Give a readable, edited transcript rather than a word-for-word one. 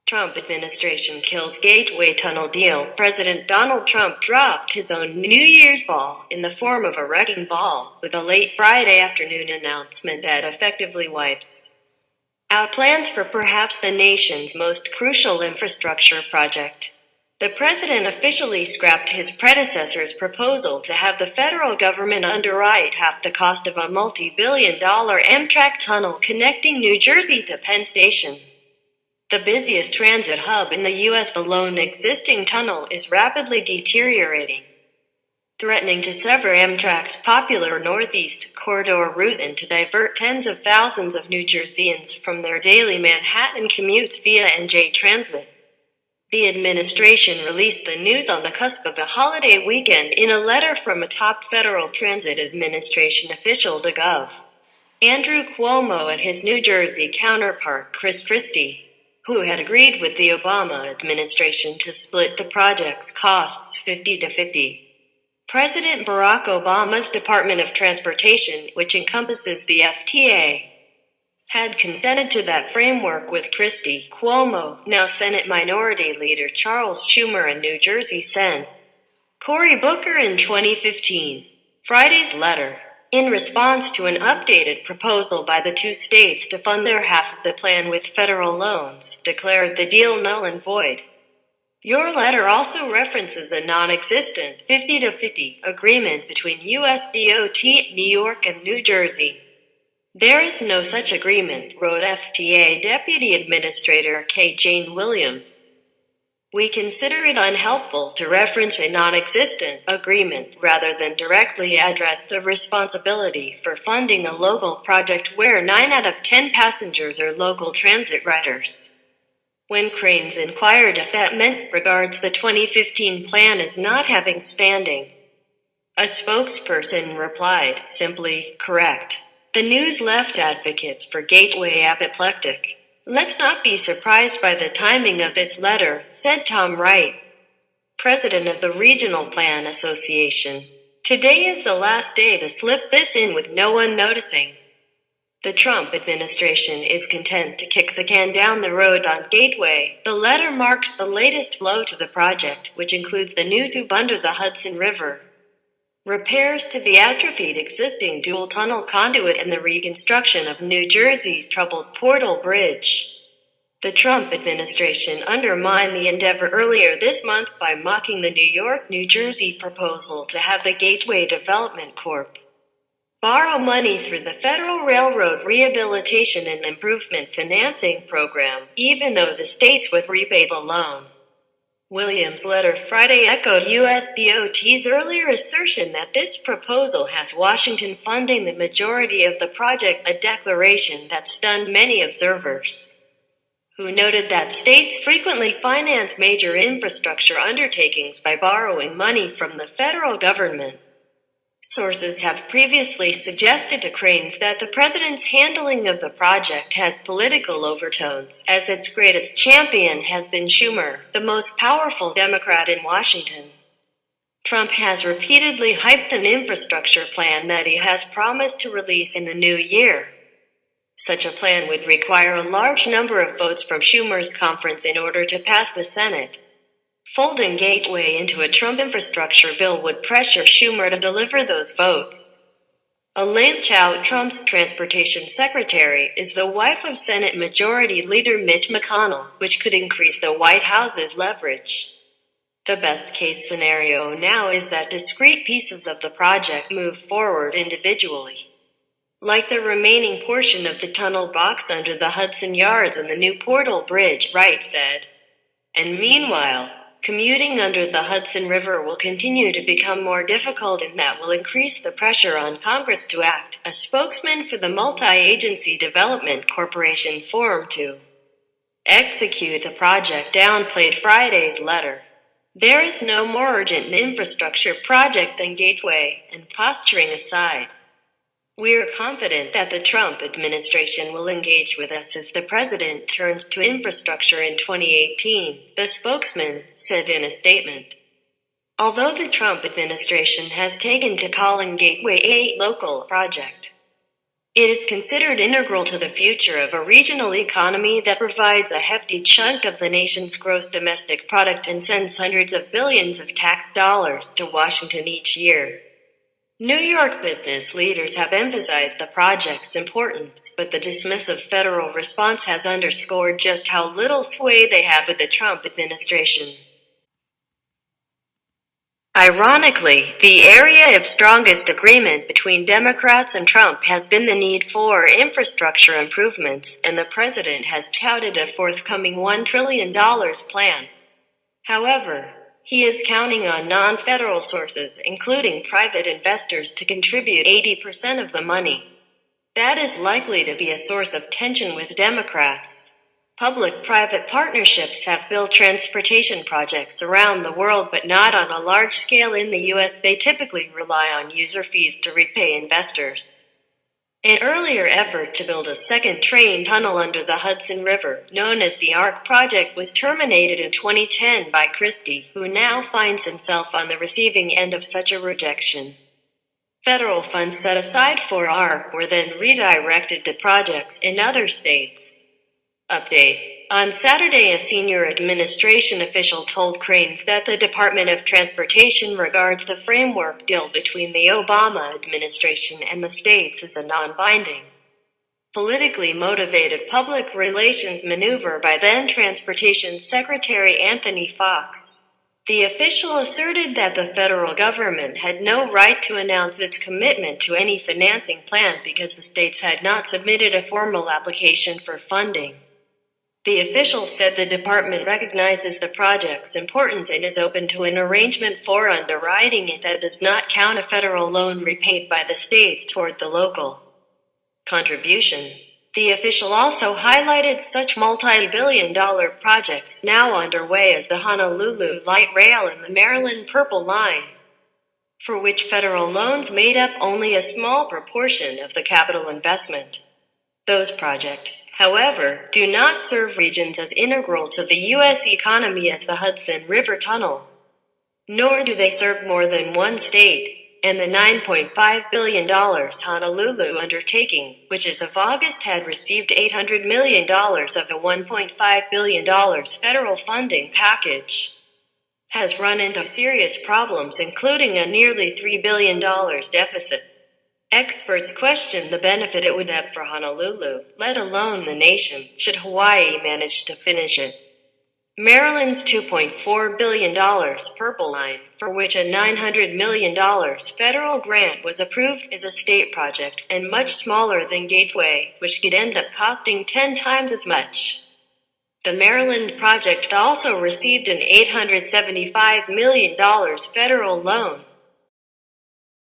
Trump administration kills Gateway Tunnel deal. President Donald Trump dropped his own New Year's ball in the form of a wrecking ball, with a late Friday afternoon announcement that effectively wipes out plans for perhaps the nation's most crucial infrastructure project. The president officially scrapped his predecessor's proposal to have the federal government underwrite half the cost of a multi-billion-dollar Amtrak tunnel connecting New Jersey to Penn Station, the busiest transit hub in the U.S. The lone existing tunnel is rapidly deteriorating, threatening to sever Amtrak's popular Northeast Corridor route and to divert tens of thousands of New Jerseyans from their daily Manhattan commutes via NJ Transit. The administration released the news on the cusp of a holiday weekend in a letter from a top Federal Transit Administration official to Gov. Andrew Cuomo and his New Jersey counterpart Chris Christie, who had agreed with the Obama administration to split the project's costs 50-50. President Barack Obama's Department of Transportation, which encompasses the FTA, had consented to that framework with Christie, Cuomo, now Senate Minority Leader Charles Schumer and New Jersey Sen. Cory Booker in 2015. Friday's letter, in response to an updated proposal by the two states to fund their half of the plan with federal loans, declared the deal null and void. Your letter also references a non-existent 50-50 agreement between U.S. DOT, New York and New Jersey. There is no such agreement, wrote FTA Deputy Administrator K. Jane Williams. We consider it unhelpful to reference a non-existent agreement rather than directly address the responsibility for funding a local project where 9 out of 10 passengers are local transit riders. When Cranes inquired if that meant regards the 2015 plan as not having standing, a spokesperson replied, simply, correct. The news left advocates for Gateway apoplectic. Let's not be surprised by the timing of this letter, said Tom Wright, president of the Regional Plan Association. Today is the last day to slip this in with no one noticing. The Trump administration is content to kick the can down the road on Gateway. The letter marks the latest blow to the project, which includes the new tube under the Hudson River, repairs to the atrophied existing dual tunnel conduit, and the reconstruction of New Jersey's troubled Portal Bridge. The Trump administration undermined the endeavor earlier this month by mocking the New York-New Jersey proposal to have the Gateway Development Corp. borrow money through the Federal Railroad Rehabilitation and Improvement Financing Program, even though the states would repay the loan. Williams' letter Friday echoed U.S. DOT's earlier assertion that this proposal has Washington funding the majority of the project, a declaration that stunned many observers, who noted that states frequently finance major infrastructure undertakings by borrowing money from the federal government. Sources have previously suggested to Cranes that the president's handling of the project has political overtones, as its greatest champion has been Schumer, the most powerful Democrat in Washington. Trump has repeatedly hyped an infrastructure plan that he has promised to release in the new year. Such a plan would require a large number of votes from Schumer's conference in order to pass the Senate. Folding Gateway into a Trump infrastructure bill would pressure Schumer to deliver those votes. Elaine Chao, Trump's transportation secretary, is the wife of Senate Majority Leader Mitch McConnell, which could increase the White House's leverage. The best-case scenario now is that discrete pieces of the project move forward individually, like the remaining portion of the tunnel box under the Hudson Yards and the new Portal Bridge, Wright said. And meanwhile, commuting under the Hudson River will continue to become more difficult, and that will increase the pressure on Congress to act, a spokesman for the Multi-Agency Development Corporation formed to execute the project downplayed Friday's letter. There is no more urgent infrastructure project than Gateway, and posturing aside, we are confident that the Trump administration will engage with us as the president turns to infrastructure in 2018, the spokesman said in a statement. Although the Trump administration has taken to calling Gateway a local project, It is considered integral to the future of a regional economy that provides a hefty chunk of the nation's gross domestic product and sends hundreds of billions of tax dollars to Washington each year. New York business leaders have emphasized the project's importance, but the dismissive federal response has underscored just how little sway they have with the Trump administration. Ironically, the area of strongest agreement between Democrats and Trump has been the need for infrastructure improvements, and the president has touted a forthcoming $1 trillion plan. However, he is counting on non-federal sources, including private investors, to contribute 80% of the money. That is likely to be a source of tension with Democrats. Public-private partnerships have built transportation projects around the world, but not on a large scale in the U.S. They typically rely on user fees to repay investors. An earlier effort to build a second train tunnel under the Hudson River, known as the ARC project, was terminated in 2010 by Christie, who now finds himself on the receiving end of such a rejection. Federal funds set aside for ARC were then redirected to projects in other states. Update. On Saturday, a senior administration official told Cranes that the Department of Transportation regards the framework deal between the Obama administration and the states as a non-binding, politically motivated public relations maneuver by then Transportation Secretary Anthony Foxx. The official asserted that the federal government had no right to announce its commitment to any financing plan because the states had not submitted a formal application for funding. The official said the department recognizes the project's importance and is open to an arrangement for underwriting it that does not count a federal loan repaid by the states toward the local contribution. The official also highlighted such multi-billion-dollar projects now underway as the Honolulu Light Rail and the Maryland Purple Line, for which federal loans made up only a small proportion of the capital investment. Those projects, however, do not serve regions as integral to the U.S. economy as the Hudson River Tunnel. Nor do they serve more than one state, and the $9.5 billion Honolulu undertaking, which as of August had received $800 million of a $1.5 billion federal funding package, has run into serious problems, including a nearly $3 billion deficit. Experts question the benefit it would have for Honolulu, let alone the nation, should Hawaii manage to finish it. Maryland's $2.4 billion Purple Line, for which a $900 million federal grant was approved, is a state project, and much smaller than Gateway, which could end up costing 10 times as much. The Maryland project also received an $875 million federal loan,